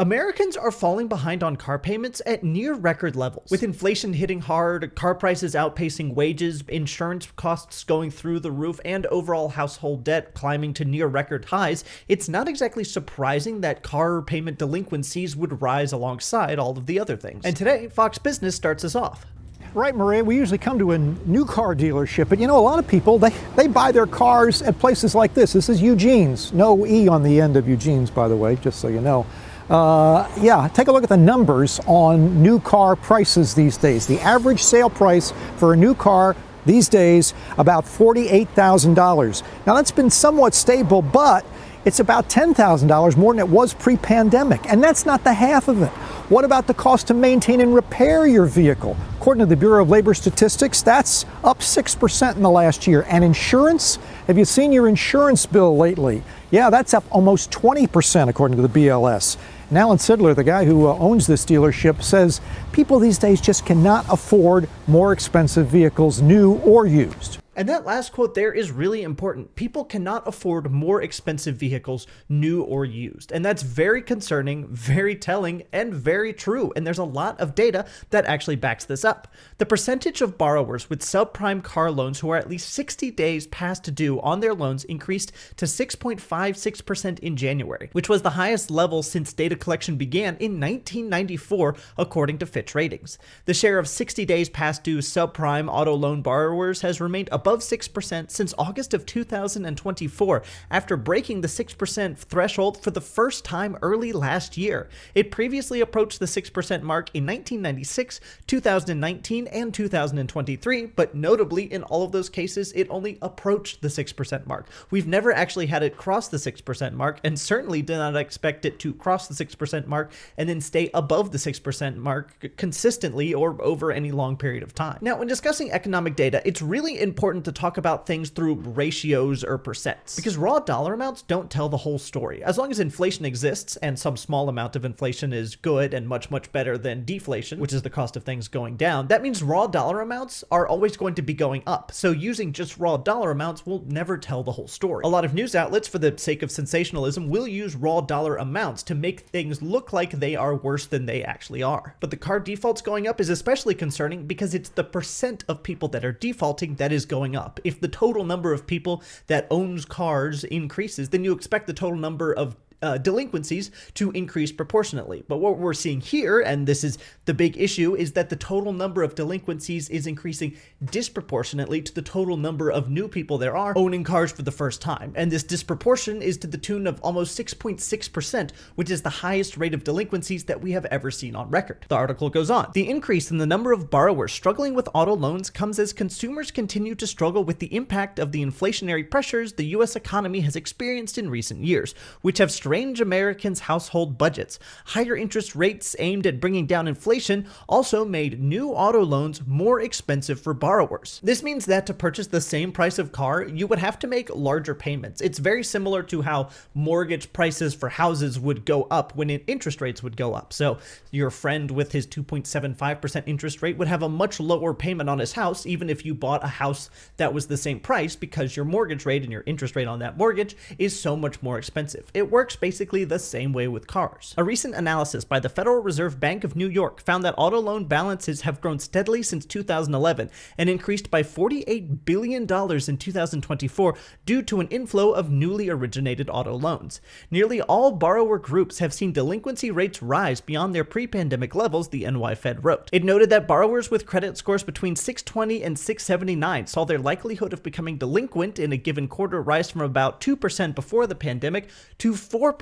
Americans are falling behind on car payments at near record levels. With inflation hitting hard, car prices outpacing wages, insurance costs going through the roof, and overall household debt climbing to near record highs, it's not exactly surprising that car payment delinquencies would rise alongside all of the other things. And today, Fox Business starts us off. Right, Maria, we usually come to a new car dealership, but you know, a lot of people, they buy their cars at places like this. This is Eugene's. No E on the end of Eugene's, by the way, just so you know. Yeah, take a look at the numbers on new car prices these days. The average sale price for a new car these days, about $48,000. Now, that's been somewhat stable, but it's about $10,000 more than it was pre-pandemic, and that's not the half of it. What about the cost to maintain and repair your vehicle? According to the Bureau of Labor Statistics, that's up 6% in the last year. And insurance? Have you seen your insurance bill lately? Yeah, that's up almost 20% according to the BLS. And Alan Sidler, the guy who owns this dealership, says people these days just cannot afford more expensive vehicles, new or used. And that last quote there is really important. People cannot afford more expensive vehicles, new or used. And that's very concerning, very telling, and very true. And there's a lot of data that actually backs this up. The percentage of borrowers with subprime car loans who are at least 60 days past due on their loans increased to 6.56% in January, which was the highest level since data collection began in 1994, according to Fitch Ratings. The share of 60 days past due subprime auto loan borrowers has remained above 6% since August of 2024, after breaking the 6% threshold for the first time early last year. It previously approached the 6% mark in 1996, 2019, and 2023, but notably in all of those cases, it only approached the 6% mark. We've never actually had it cross the 6% mark, and certainly did not expect it to cross the 6% mark and then stay above the 6% mark consistently or over any long period of time. Now, when discussing economic data, it's really important to talk about things through ratios or percents, because raw dollar amounts don't tell the whole story. As long as inflation exists, and some small amount of inflation is good and much, much better than deflation, which is the cost of things going down, that means raw dollar amounts are always going to be going up. So using just raw dollar amounts will never tell the whole story. A lot of news outlets, for the sake of sensationalism, will use raw dollar amounts to make things look like they are worse than they actually are. But the car defaults going up is especially concerning because it's the percent of people that are defaulting that is going up. If the total number of people that owns cars increases, then you expect the total number of delinquencies to increase proportionately. But what we're seeing here, and this is the big issue, is that the total number of delinquencies is increasing disproportionately to the total number of new people there are owning cars for the first time. And this disproportion is to the tune of almost 6.6%, which is the highest rate of delinquencies that we have ever seen on record. The article goes on. The increase in the number of borrowers struggling with auto loans comes as consumers continue to struggle with the impact of the inflationary pressures the U.S. economy has experienced in recent years, which have strained Americans' household budgets. Higher interest rates aimed at bringing down inflation also made new auto loans more expensive for borrowers. This means that to purchase the same price of car, you would have to make larger payments. It's very similar to how mortgage prices for houses would go up when interest rates would go up. So your friend with his 2.75% interest rate would have a much lower payment on his house, even if you bought a house that was the same price, because your mortgage rate and your interest rate on that mortgage is so much more expensive. It works basically the same way with cars. A recent analysis by the Federal Reserve Bank of New York found that auto loan balances have grown steadily since 2011 and increased by $48 billion in 2024 due to an inflow of newly originated auto loans. Nearly all borrower groups have seen delinquency rates rise beyond their pre-pandemic levels, the NY Fed wrote. It noted that borrowers with credit scores between 620 and 679 saw their likelihood of becoming delinquent in a given quarter rise from about 2% before the pandemic to 4%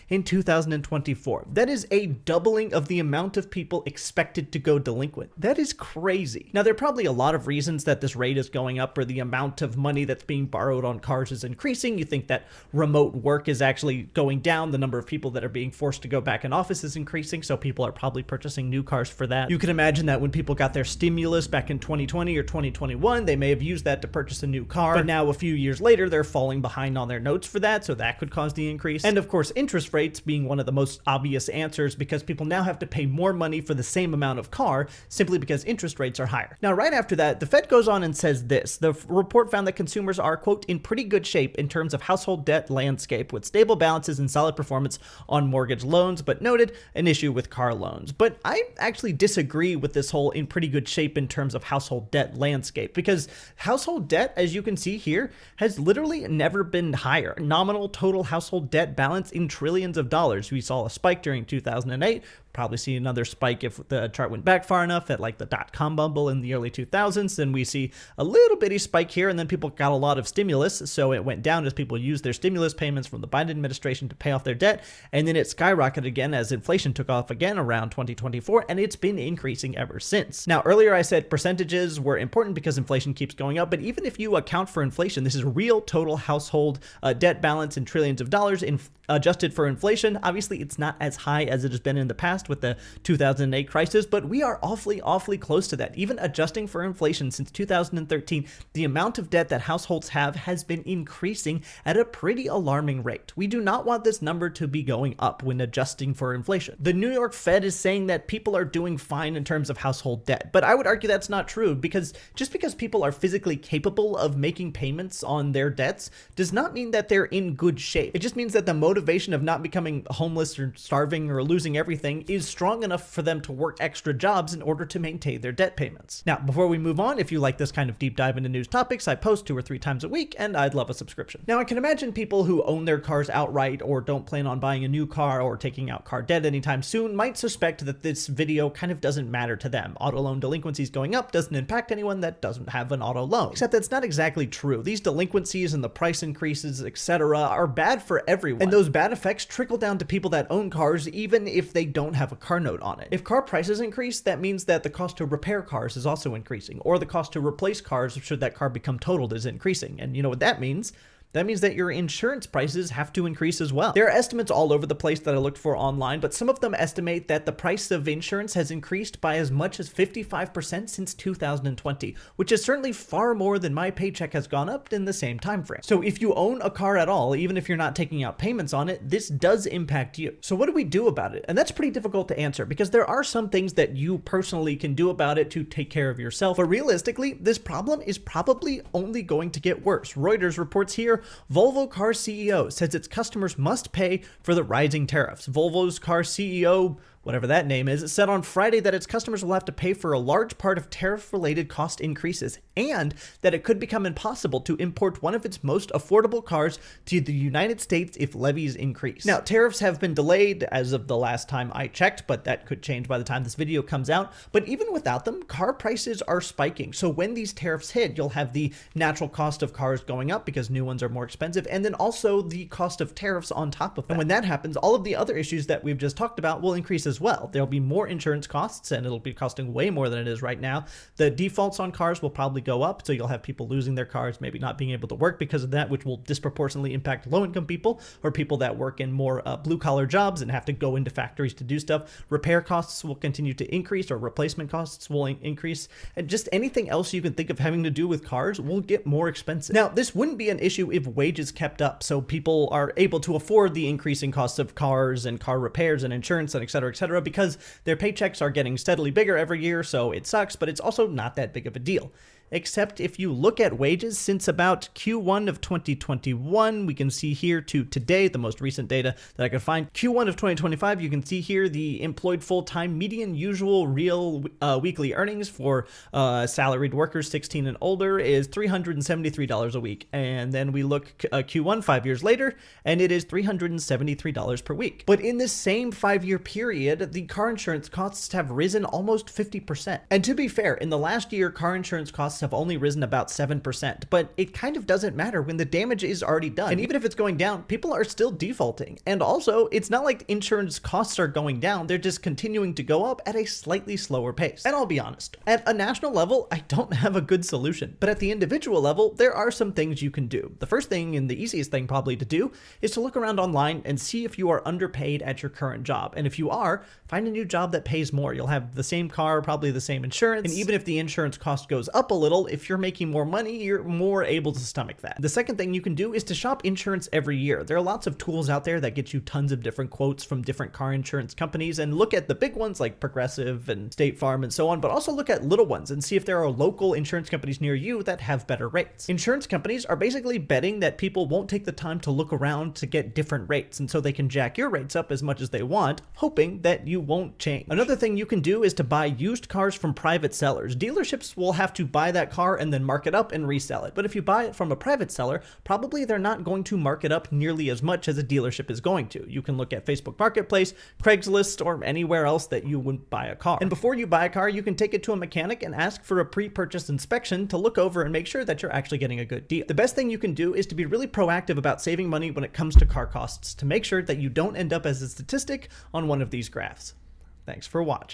in 2024. That is a doubling of the amount of people expected to go delinquent. That is crazy. Now, there are probably a lot of reasons that this rate is going up, or the amount of money that's being borrowed on cars is increasing. You think that remote work is actually going down. The number of people that are being forced to go back in office is increasing, so people are probably purchasing new cars for that. You can imagine that when people got their stimulus back in 2020 or 2021, they may have used that to purchase a new car, but now a few years later, they're falling behind on their notes for that, so that could cause the increase. And of course, interest rates being one of the most obvious answers, because people now have to pay more money for the same amount of car simply because interest rates are higher. Now, right after that, the Fed goes on and says this: the report found that consumers are, quote, in pretty good shape in terms of household debt landscape, with stable balances and solid performance on mortgage loans, but noted an issue with car loans. But I actually disagree with this whole in pretty good shape in terms of household debt landscape, because household debt, as you can see here, has literally never been higher. Nominal total household debt balance in trillions of dollars. We saw a spike during 2008. Probably see another spike if the chart went back far enough at like the dot-com bubble in the early 2000s. Then we see a little bitty spike here, and then people got a lot of stimulus, so it went down as people used their stimulus payments from the Biden administration to pay off their debt, and then it skyrocketed again as inflation took off again around 2024, and it's been increasing ever since. Now, earlier I said percentages were important because inflation keeps going up, but even if you account for inflation, this is real total household debt balance in trillions of dollars adjusted for inflation. Obviously, it's not as high as it has been in the past with the 2008 crisis, but we are awfully close to that. Even adjusting for inflation since 2013, the amount of debt that households have has been increasing at a pretty alarming rate. We do not want this number to be going up when adjusting for inflation. The New York Fed is saying that people are doing fine in terms of household debt, but I would argue that's not true, because just because people are physically capable of making payments on their debts does not mean that they're in good shape. It just means that the motivation of not becoming homeless or starving or losing everything is strong enough for them to work extra jobs in order to maintain their debt payments. Now, before we move on, if you like this kind of deep dive into news topics, I post 2 or 3 times a week, and I'd love a subscription. Now, I can imagine people who own their cars outright or don't plan on buying a new car or taking out car debt anytime soon might suspect that this video kind of doesn't matter to them. Auto loan delinquencies going up doesn't impact anyone that doesn't have an auto loan. Except that's not exactly true. These delinquencies and the price increases, etc., are bad for everyone. And those bad effects trickle down to people that own cars even if they don't have a car note on it. If car prices increase, that means that the cost to repair cars is also increasing, or the cost to replace cars should that car become totaled is increasing. And you know what that means? That means that your insurance prices have to increase as well. There are estimates all over the place that I looked for online, but some of them estimate that the price of insurance has increased by as much as 55% since 2020, which is certainly far more than my paycheck has gone up in the same time frame. So if you own a car at all, even if you're not taking out payments on it, this does impact you. So what do we do about it? And that's pretty difficult to answer, because there are some things that you personally can do about it to take care of yourself. But realistically, this problem is probably only going to get worse. Reuters reports here, Volvo car CEO says its customers must pay for the rising tariffs. Volvo's car CEO, whatever that name is, said on Friday that its customers will have to pay for a large part of tariff-related cost increases, and that it could become impossible to import one of its most affordable cars to the United States if levies increase. Now, tariffs have been delayed as of the last time I checked, but that could change by the time this video comes out. But even without them, car prices are spiking. So when these tariffs hit, you'll have the natural cost of cars going up because new ones are more expensive, and then also the cost of tariffs on top of that. And when that happens, all of the other issues that we've just talked about will increase as well. There'll be more insurance costs, and it'll be costing way more than it is right now. The defaults on cars will probably go up, so you'll have people losing their cars, maybe not being able to work because of that, which will disproportionately impact low-income people or people that work in more blue-collar jobs and have to go into factories to do stuff. Repair costs will continue to increase, or replacement costs will increase, and just anything else you can think of having to do with cars will get more expensive. Now, this wouldn't be an issue if wages kept up, so people are able to afford the increasing costs of cars and car repairs and insurance and et cetera, because their paychecks are getting steadily bigger every year, so it sucks, but it's also not that big of a deal. Except if you look at wages since about Q1 of 2021, we can see here to today, the most recent data that I could find. Q1 of 2025, you can see here the employed full-time median usual real weekly earnings for salaried workers 16 and older is $373 a week. And then we look Q1 5 years later, and it is $373 per week. But in this same 5-year period, the car insurance costs have risen almost 50%. And to be fair, in the last year, car insurance costs have only risen about 7%, but it kind of doesn't matter when the damage is already done. And even if it's going down, people are still defaulting. And also, it's not like insurance costs are going down, they're just continuing to go up at a slightly slower pace. And I'll be honest, at a national level, I don't have a good solution, but at the individual level, there are some things you can do. The first thing, and the easiest thing probably to do, is to look around online and see if you are underpaid at your current job. And if you are, find a new job that pays more. You'll have the same car, probably the same insurance, and even if the insurance cost goes up a little. If you're making more money, you're more able to stomach that. The second thing you can do is to shop insurance every year. There are lots of tools out there that get you tons of different quotes from different car insurance companies, and look at the big ones like Progressive and State Farm and so on, but also look at little ones and see if there are local insurance companies near you that have better rates. Insurance companies are basically betting that people won't take the time to look around to get different rates, and so they can jack your rates up as much as they want, hoping that you won't change. Another thing you can do is to buy used cars from private sellers. Dealerships will have to buy that car and then mark it up and resell it, but if you buy it from a private seller, probably they're not going to mark it up nearly as much as a dealership is going to. You can look at Facebook Marketplace, Craigslist, or anywhere else that you would buy a car. And before you buy a car, you can take it to a mechanic and ask for a pre-purchase inspection to look over and make sure that you're actually getting a good deal. The best thing you can do is to be really proactive about saving money when it comes to car costs, to make sure that you don't end up as a statistic on one of these graphs. Thanks for watching.